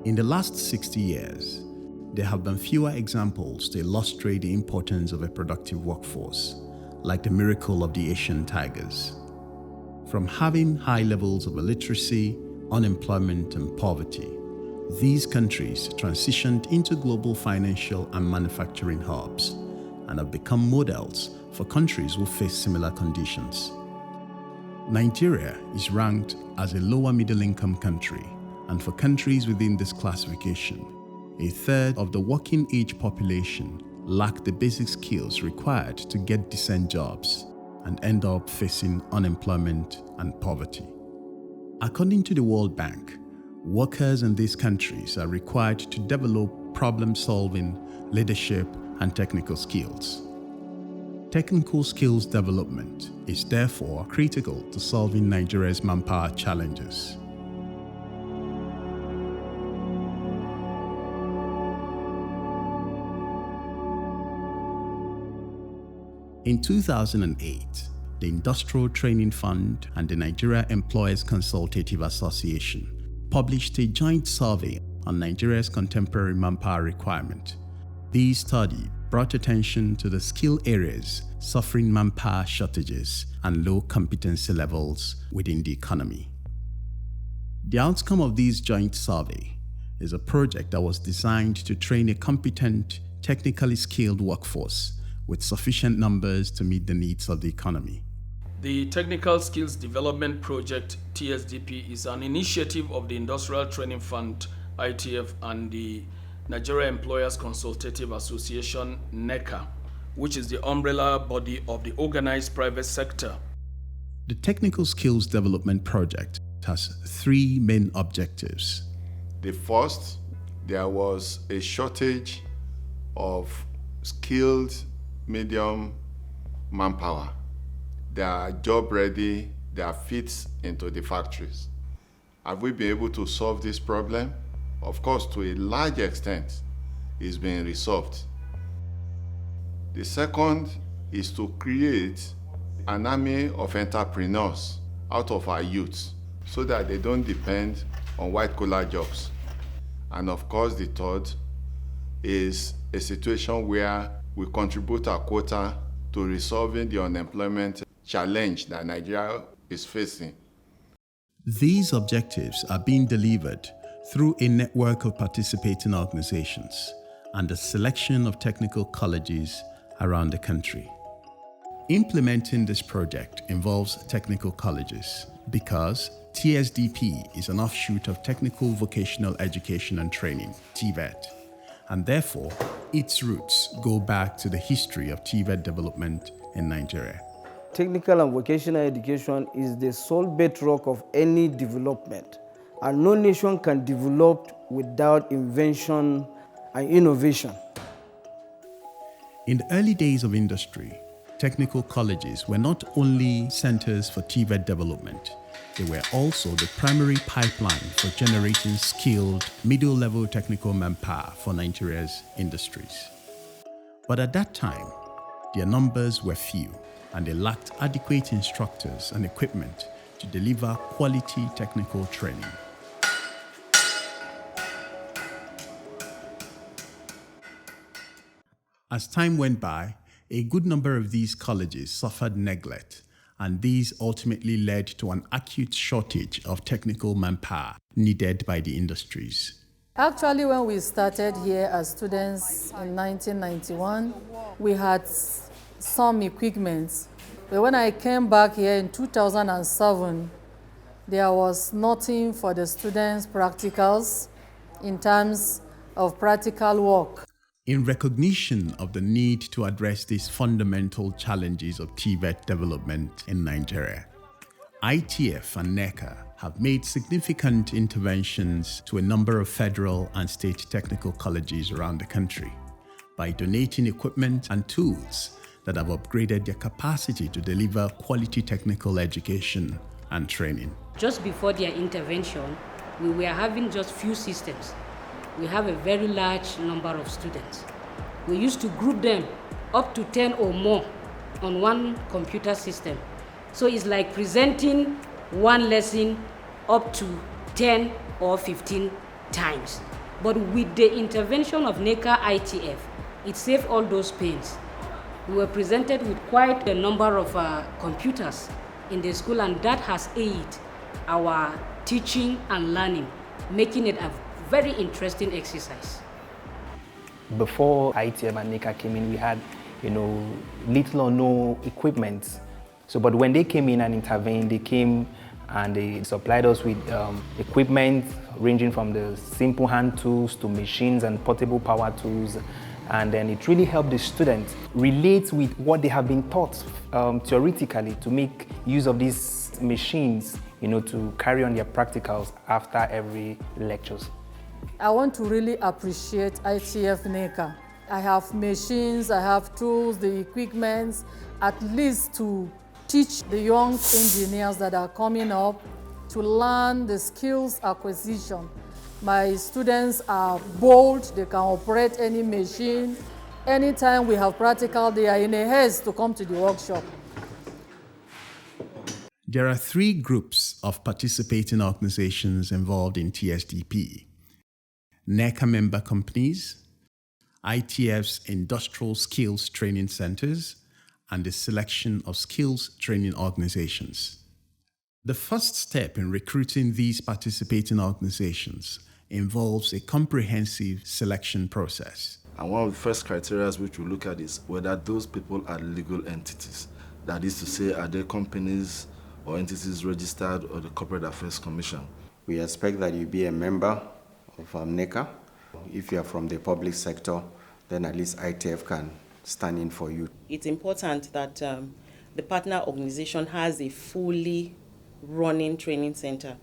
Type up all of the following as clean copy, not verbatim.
In the last 60 years, there have been fewer examples to illustrate the importance of a productive workforce, like the miracle of the Asian tigers. From having high levels of illiteracy, unemployment, and poverty, these countries transitioned into global financial and manufacturing hubs and have become models for countries who face similar conditions. Nigeria is ranked as a lower middle-income country, and for countries within this classification, a third of the working-age population lack the basic skills required to get decent jobs and end up facing unemployment and poverty. According to the World Bank, workers in these countries are required to develop problem-solving, leadership, and technical skills. Technical skills development is therefore critical to solving Nigeria's manpower challenges. In 2008, the Industrial Training Fund and the Nigeria Employers Consultative Association published a joint survey on Nigeria's contemporary manpower requirement. This study brought attention to the skill areas suffering manpower shortages and low competency levels within the economy. The outcome of this joint survey is a project that was designed to train a competent, technically skilled workforce with sufficient numbers to meet the needs of the economy. The Technical Skills Development Project, TSDP, is an initiative of the Industrial Training Fund, ITF, and the Nigeria Employers Consultative Association, NECA, which is the umbrella body of the organized private sector. The Technical Skills Development Project has three main objectives. The first, there was a shortage of skilled medium manpower. They are job ready, they are fit into the factories. Have we been able to solve this problem? Of course, to a large extent, it's being resolved. The second is to create an army of entrepreneurs out of our youth so that they don't depend on white-collar jobs. And of course, the third is a situation where we contribute our quota to resolving the unemployment challenge that Nigeria is facing. These objectives are being delivered through a network of participating organizations and the selection of technical colleges around the country. Implementing this project involves technical colleges because TSDP is an offshoot of Technical Vocational Education and Training, TVET, and therefore its roots go back to the history of TVET development in Nigeria. Technical and vocational education is the sole bedrock of any development, and no nation can develop without invention and innovation. In the early days of industry, technical colleges were not only centers for TVET development, they were also the primary pipeline for generating skilled, middle-level technical manpower for Nigeria's industries. But at that time, their numbers were few, and they lacked adequate instructors and equipment to deliver quality technical training. As time went by, a good number of these colleges suffered neglect, and these ultimately led to an acute shortage of technical manpower needed by the industries. Actually, when we started here as students in 1991, we had some equipment. But when I came back here in 2007, there was nothing for the students' practicals in terms of practical work. In recognition of the need to address these fundamental challenges of TVET development in Nigeria, ITF and NECA have made significant interventions to a number of federal and state technical colleges around the country by donating equipment and tools that have upgraded their capacity to deliver quality technical education and training. Just before their intervention, we were having just few systems. We have a very large number of students. We used to group them up to 10 or more on one computer system. So it's like presenting one lesson up to 10 or 15 times. But with the intervention of NECA ITF, it saved all those pains. We were presented with quite a number of computers in the school, and that has aided our teaching and learning, making it a very interesting exercise. Before ITF and NECA came in, we had, little or no equipment. But when they came in and intervened, they came and they supplied us with equipment ranging from the simple hand tools to machines and portable power tools. And then it really helped the students relate with what they have been taught theoretically to make use of these machines, to carry on their practicals after every lectures. I want to really appreciate ITF NECA. I have machines, I have tools, the equipment, at least to teach the young engineers that are coming up to learn the skills acquisition. My students are bold, they can operate any machine. Anytime we have practical, they are in a haste to come to the workshop. There are 3 groups of participating organizations involved in TSDP: NECA member companies, ITF's Industrial Skills Training Centers, and the selection of skills training organizations. The first step in recruiting these participating organizations involves a comprehensive selection process. And one of the first criteria which we look at is whether those people are legal entities. That is to say, are they companies or entities registered or the Corporate Affairs Commission? We expect that you be a member of NECA. If you are from the public sector, then at least ITF can stand in for you. It's important that the partner organization has a fully running training center,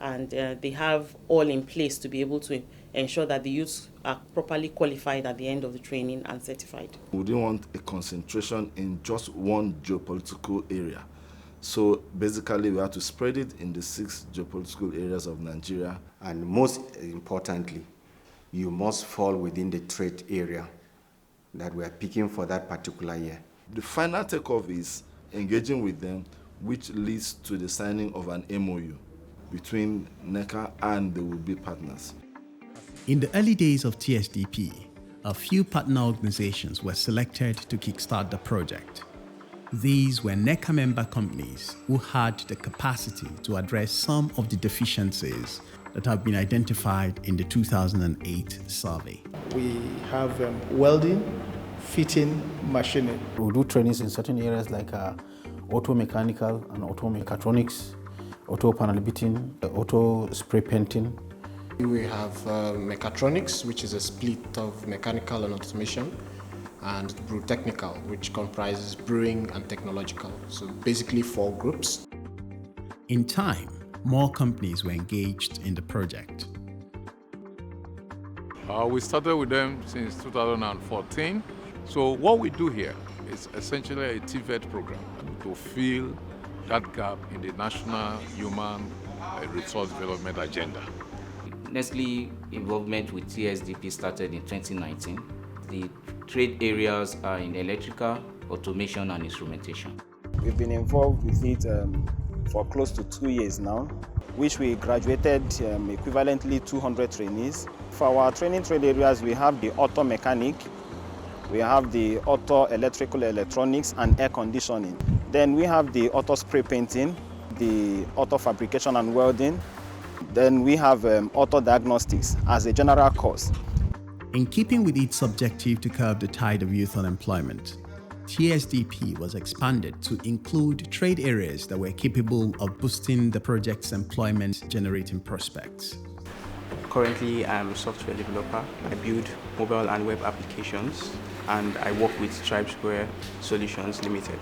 and they have all in place to be able to ensure that the youths are properly qualified at the end of the training and certified. We didn't want a concentration in just one geopolitical area. So basically we have to spread it in the 6 geopolitical areas of Nigeria. And most importantly, you must fall within the trade area that we are picking for that particular year. The final takeoff is engaging with them, which leads to the signing of an MOU between NECA and the would-be partners. In the early days of TSDP, a few partner organizations were selected to kickstart the project. These were NECA member companies who had the capacity to address some of the deficiencies that have been identified in the 2008 survey. We have welding, fitting, machining. We do trainings in certain areas like auto mechanical and auto mechatronics, auto panel beating, auto spray painting. We have mechatronics, which is a split of mechanical and automation, and brew technical, which comprises brewing and technological. So basically 4 groups. In time, more companies were engaged in the project. We started with them since 2014. So what we do here is essentially a TVET program to fill that gap in the National Human Resource Development Agenda. Nestle involvement with TSDP started in 2019. The trade areas are in electrical, automation, and instrumentation. We've been involved with it for close to 2 years now, which we graduated equivalently 200 trainees. For our training trade areas, we have the auto mechanic, we have the auto electrical electronics and air conditioning. Then we have the auto spray painting, the auto fabrication and welding. Then we have auto diagnostics as a general course. In keeping with its objective to curb the tide of youth unemployment, TSDP was expanded to include trade areas that were capable of boosting the project's employment-generating prospects. Currently, I'm a software developer. I build mobile and web applications, and I work with Stripe Square Solutions Limited.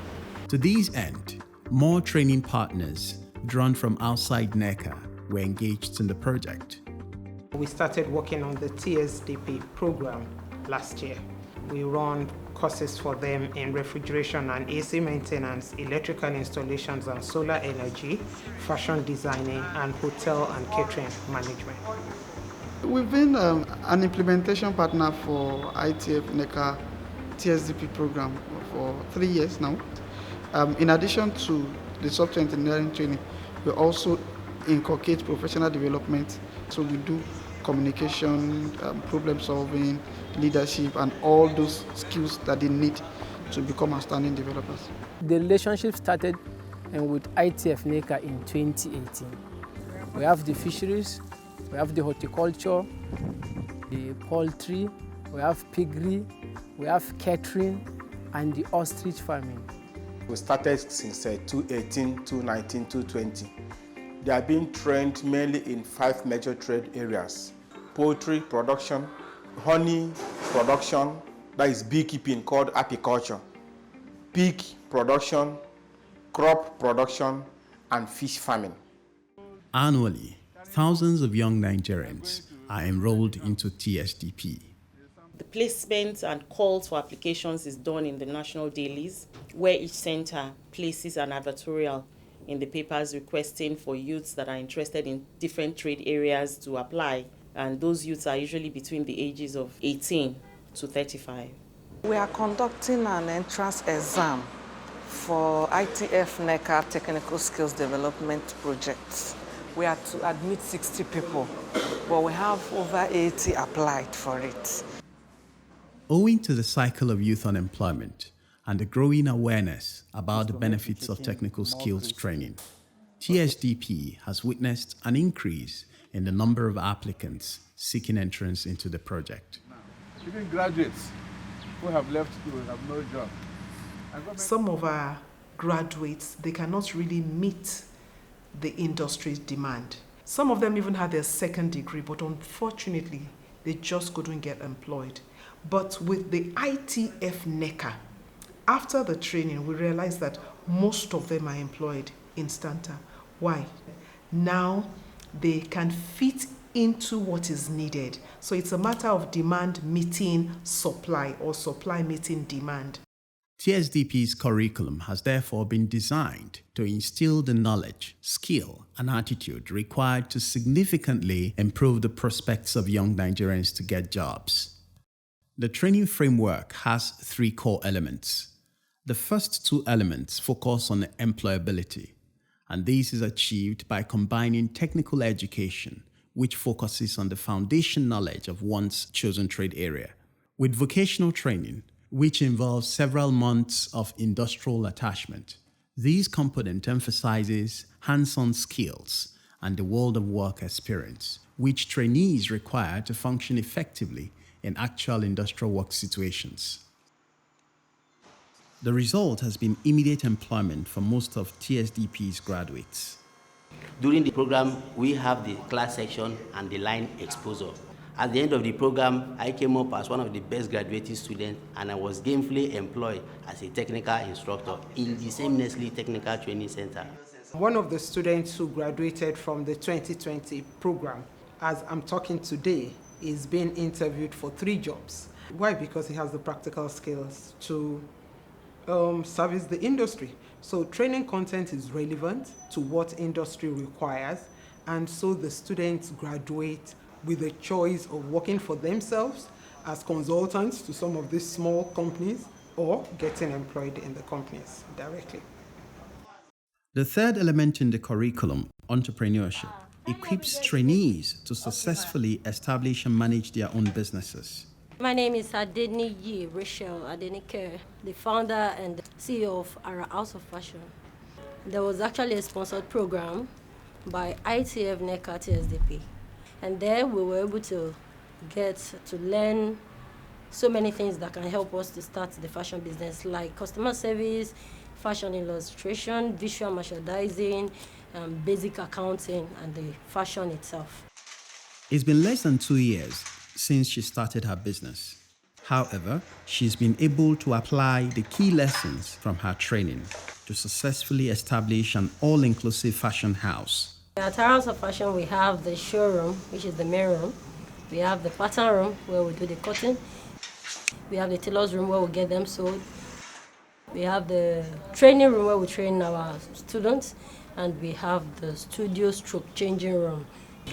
To these end, more training partners drawn from outside NECA were engaged in the project. We started working on the TSDP program last year. We run courses for them in refrigeration and AC maintenance, electrical installations and solar energy, fashion designing, and hotel and catering management. We've been an implementation partner for ITF NECA TSDP program for 3 years now. In addition to the software engineering training, we also inculcate professional development. So we do communication, problem solving, leadership, and all those skills that they need to become outstanding developers. The relationship started with ITF NECA in 2018. We have the fisheries, we have the horticulture, the poultry, we have piggery, we have catering, and the ostrich farming. We started since 2018, 2019, 2020. They are being trained mainly in 5 major trade areas: poultry production, honey production, that is beekeeping called apiculture, pig production, crop production, and fish farming. Annually, thousands of young Nigerians are enrolled into TSDP. The placement and calls for applications is done in the national dailies, where each center places an advertorial in the papers requesting for youths that are interested in different trade areas to apply. And those youths are usually between the ages of 18 to 35. We are conducting an entrance exam for ITF NECA Technical Skills Development Projects. We are to admit 60 people, but we have over 80 applied for it. Owing to the cycle of youth unemployment and the growing awareness about the benefits of technical skills training, TSDP has witnessed an increase in the number of applicants seeking entrance into the project. Even graduates who have left school have no job. Some of our graduates, they cannot really meet the industry's demand. Some of them even had their second degree, but unfortunately, they just couldn't get employed. But with the ITF NECA, after the training, we realized that most of them are employed instanta. Why? Now they can fit into what is needed. So it's a matter of demand meeting supply, or supply meeting demand. TSDP's curriculum has therefore been designed to instill the knowledge, skill, and attitude required to significantly improve the prospects of young Nigerians to get jobs. The training framework has 3 core elements. The first 2 elements focus on employability, and this is achieved by combining technical education, which focuses on the foundation knowledge of one's chosen trade area, with vocational training, which involves several months of industrial attachment. This component emphasizes hands-on skills and the world of work experience, which trainees require to function effectively in actual industrial work situations. The result has been immediate employment for most of TSDP's graduates. During the program, we have the class section and the line exposure. At the end of the program, I came up as one of the best graduating students, and I was gainfully employed as a technical instructor in the same Nestle Technical Training Center. One of the students who graduated from the 2020 program, as I'm talking today, is being interviewed for 3 jobs. Why? Because he has the practical skills to service the industry. So training content is relevant to what industry requires, and so the students graduate with a choice of working for themselves as consultants to some of these small companies, or getting employed in the companies directly. The third element in the curriculum, entrepreneurship, equips trainees to successfully establish and manage their own businesses. My name is Adeniyi Rachel Adenike, the founder and CEO of our House of Fashion. There was actually a sponsored program by ITF NECA TSDP. And there we were able to get to learn so many things that can help us to start the fashion business, like customer service, fashion illustration, visual merchandising, basic accounting, and the fashion itself. It's been less than 2 years since she started her business. However, she's been able to apply the key lessons from her training to successfully establish an all-inclusive fashion house. At our House of Fashion, we have the showroom, which is the main room. We have the pattern room, where we do the cutting. We have the tailor's room, where we get them sewed. We have the training room, where we train our students. And we have the studio stroke changing room.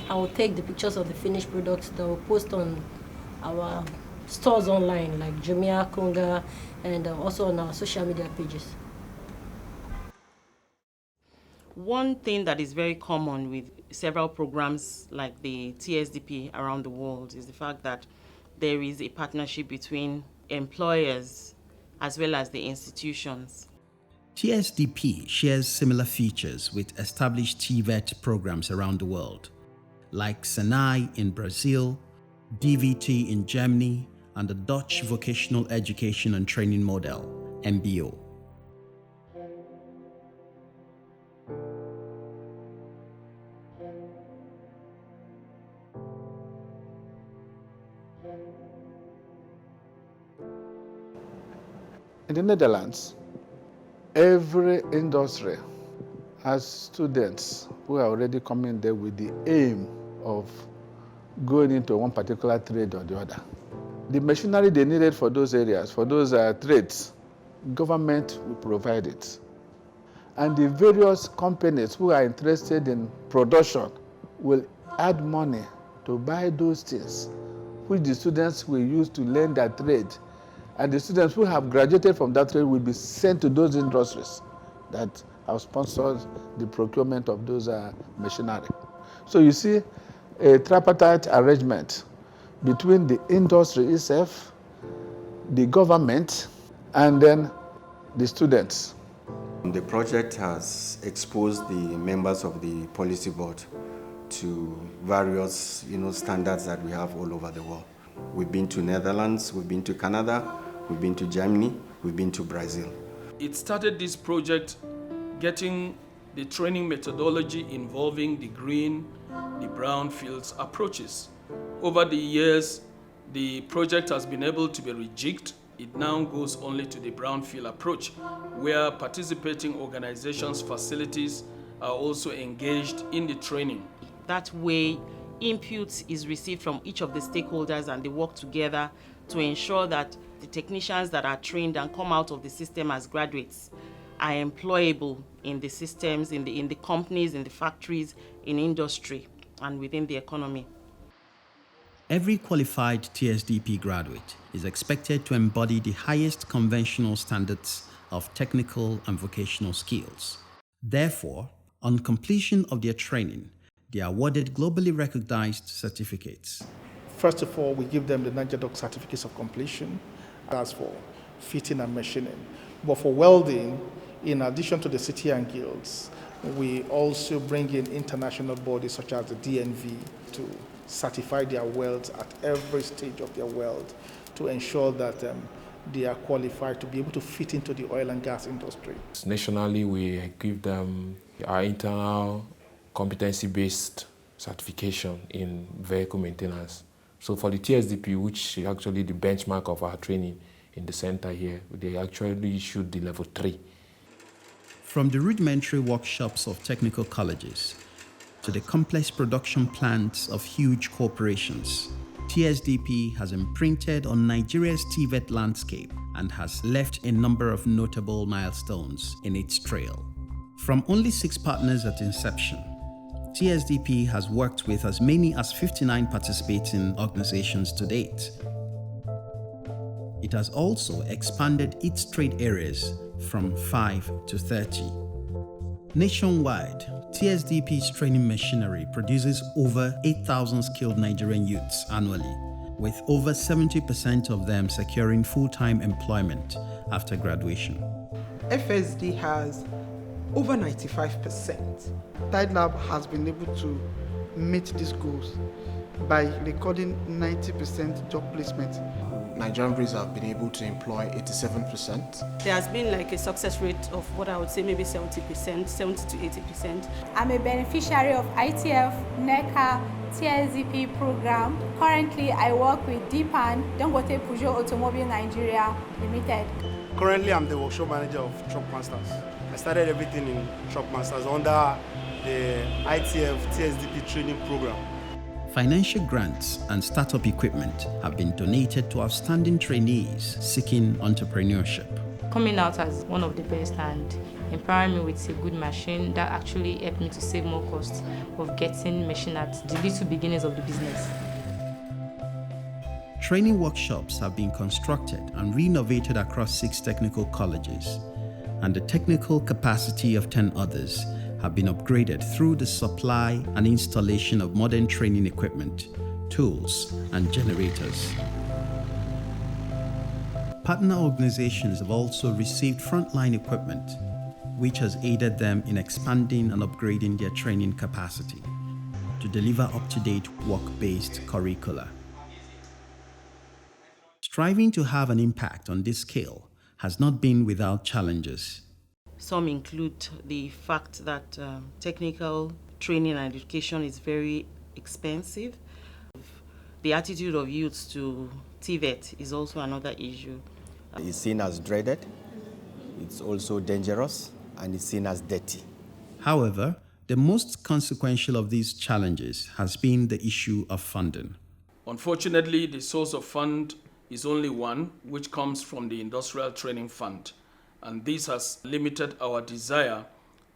I will take the pictures of the finished products that we'll post on our stores online, like Jumia, Konga, and also on our social media pages. One thing that is very common with several programs like the TSDP around the world is the fact that there is a partnership between employers as well as the institutions. TSDP shares similar features with established TVET programs around the world, like Senai in Brazil, DVT in Germany, and the Dutch Vocational Education and Training Model, MBO. In the Netherlands, every industry has students who are already coming there with the aim of going into one particular trade or the other. The machinery they needed for those areas, for those trades, government will provide it. And the various companies who are interested in production will add money to buy those things, which the students will use to learn their trade. And the students who have graduated from that trade will be sent to those industries that have sponsored the procurement of those machinery. So you see a tripartite arrangement between the industry itself, the government, and then the students. The project has exposed the members of the policy board to various standards that we have all over the world. We've been to Netherlands, we've been to Canada, we've been to Germany, we've been to Brazil. It started this project getting the training methodology involving the green, the brown fields approaches. Over the years, the project has been able to be rejigged. It now goes only to the brownfield approach, where participating organizations, facilities are also engaged in the training. That way, input is received from each of the stakeholders and they work together to ensure that the technicians that are trained and come out of the system as graduates are employable in the systems, in the companies, in the factories, in industry, and within the economy. Every qualified TSDP graduate is expected to embody the highest conventional standards of technical and vocational skills. Therefore, on completion of their training, they are awarded globally recognized certificates. First of all, we give them the NAJADOC certificates of completion. That's for fitting and machining. But for welding, in addition to the city and guilds, we also bring in international bodies such as the DNV to certify their welds at every stage of their weld to ensure that they are qualified to be able to fit into the oil and gas industry. Nationally, we give them our internal competency-based certification in vehicle maintenance. So for the TSDP, which is actually the benchmark of our training in the center here, they actually issued the level 3. From the rudimentary workshops of technical colleges to the complex production plants of huge corporations, TSDP has imprinted on Nigeria's TVET landscape and has left a number of notable milestones in its trail. From only 6 partners at inception, TSDP has worked with as many as 59 participating organizations to date. It has also expanded its trade areas from 5 to 30. Nationwide, TSDP's training machinery produces over 8,000 skilled Nigerian youths annually, with over 70% of them securing full-time employment after graduation. FSD has over 95%. Tide Lab has been able to meet these goals by recording 90% job placement. Nigerian breeds have been able to employ 87%. There has been like a success rate of what I would say maybe 70%, 70 to 80%. I'm a beneficiary of ITF, NECA, TSDP program. Currently, I work with DPAN, Dangote Peugeot Automobile Nigeria Limited. Currently, I'm the workshop manager of Truck Masters. I started everything in Truck Masters under the ITF TSDP training program. Financial grants and startup equipment have been donated to outstanding trainees seeking entrepreneurship. Coming out as one of the best and empowering me with a good machine that actually helped me to save more costs of getting machine at the little beginnings of the business. Training workshops have been constructed and renovated across 6 technical colleges, and the technical capacity of 10 others have been upgraded through the supply and installation of modern training equipment, tools, and generators. Partner organizations have also received frontline equipment, which has aided them in expanding and upgrading their training capacity to deliver up-to-date work-based curricula. Striving to have an impact on this scale has not been without challenges. Some include the fact that technical training and education is very expensive. The attitude of youths to TVET is also another issue. It's seen as dreaded, it's also dangerous, and it's seen as dirty. However, the most consequential of these challenges has been the issue of funding. Unfortunately, the source of fund is only one, which comes from the Industrial Training Fund, and this has limited our desire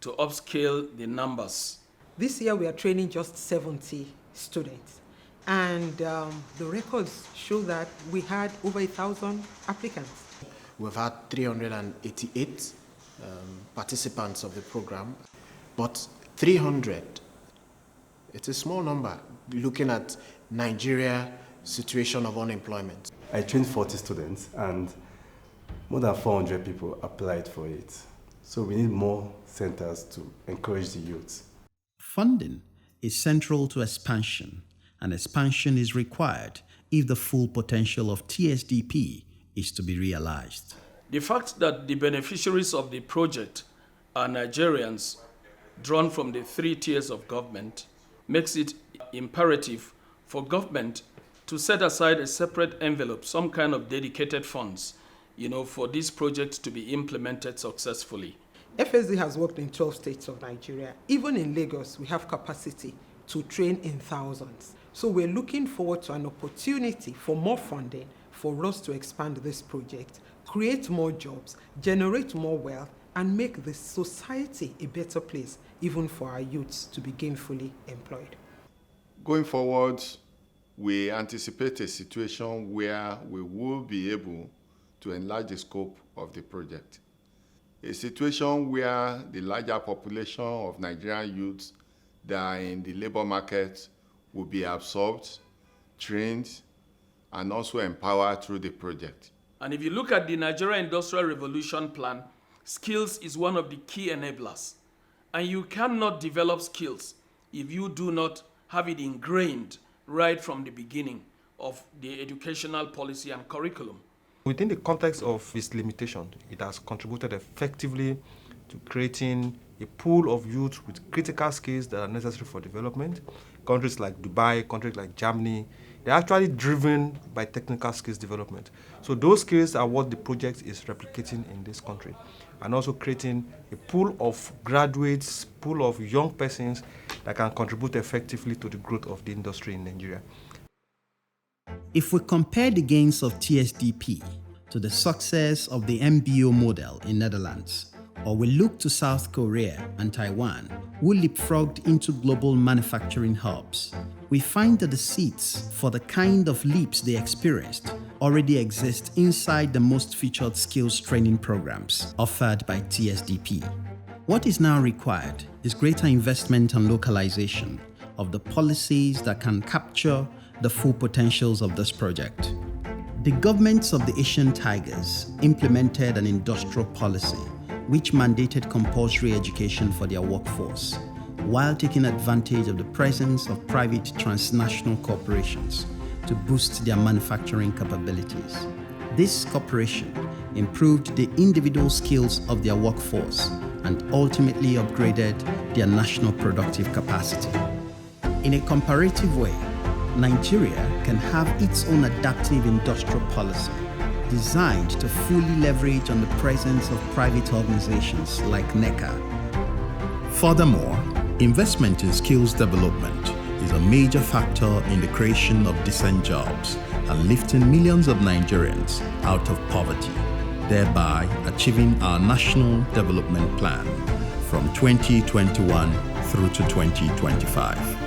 to upscale the numbers. This year we are training just 70 students, and the records show that we had over 1,000 applicants. We've had 388 participants of the program, but 300, it's a small number looking at Nigeria's situation of unemployment. I trained 40 students and more than 400 people applied for it. So we need more centers to encourage the youth. Funding is central to expansion, and expansion is required if the full potential of TSDP is to be realized. The fact that the beneficiaries of the project are Nigerians drawn from the 3 tiers of government makes it imperative for government to set aside a separate envelope, some kind of dedicated funds, for this project to be implemented successfully. FSD has worked in 12 states of Nigeria. Even in Lagos, we have capacity to train in thousands. So we're looking forward to an opportunity for more funding for us to expand this project, create more jobs, generate more wealth, and make the society a better place, even for our youths to be gainfully employed. Going forward, we anticipate a situation where we will be able to enlarge the scope of the project. A situation where the larger population of Nigerian youths that are in the labor market will be absorbed, trained, and also empowered through the project. And if you look at the Nigeria Industrial Revolution Plan, skills is one of the key enablers. And you cannot develop skills if you do not have it ingrained right from the beginning of the educational policy and curriculum. Within the context of its limitation, it has contributed effectively to creating a pool of youth with critical skills that are necessary for development. Countries like Dubai, countries like Germany, they're actually driven by technical skills development. So those skills are what the project is replicating in this country, and also creating a pool of graduates, pool of young persons that can contribute effectively to the growth of the industry in Nigeria. If we compare the gains of TSDP to the success of the MBO model in Netherlands, or we look to South Korea and Taiwan, who leapfrogged into global manufacturing hubs, we find that the seeds for the kind of leaps they experienced already exist inside the most featured skills training programs offered by TSDP. What is now required is greater investment and localization of the policies that can capture the full potentials of this project. The governments of the Asian Tigers implemented an industrial policy which mandated compulsory education for their workforce, while taking advantage of the presence of private transnational corporations to boost their manufacturing capabilities. This cooperation improved the individual skills of their workforce and ultimately upgraded their national productive capacity. In a comparative way, Nigeria can have its own adaptive industrial policy designed to fully leverage on the presence of private organizations like NECA. Furthermore, investment in skills development is a major factor in the creation of decent jobs and lifting millions of Nigerians out of poverty, thereby achieving our national development plan from 2021 through to 2025.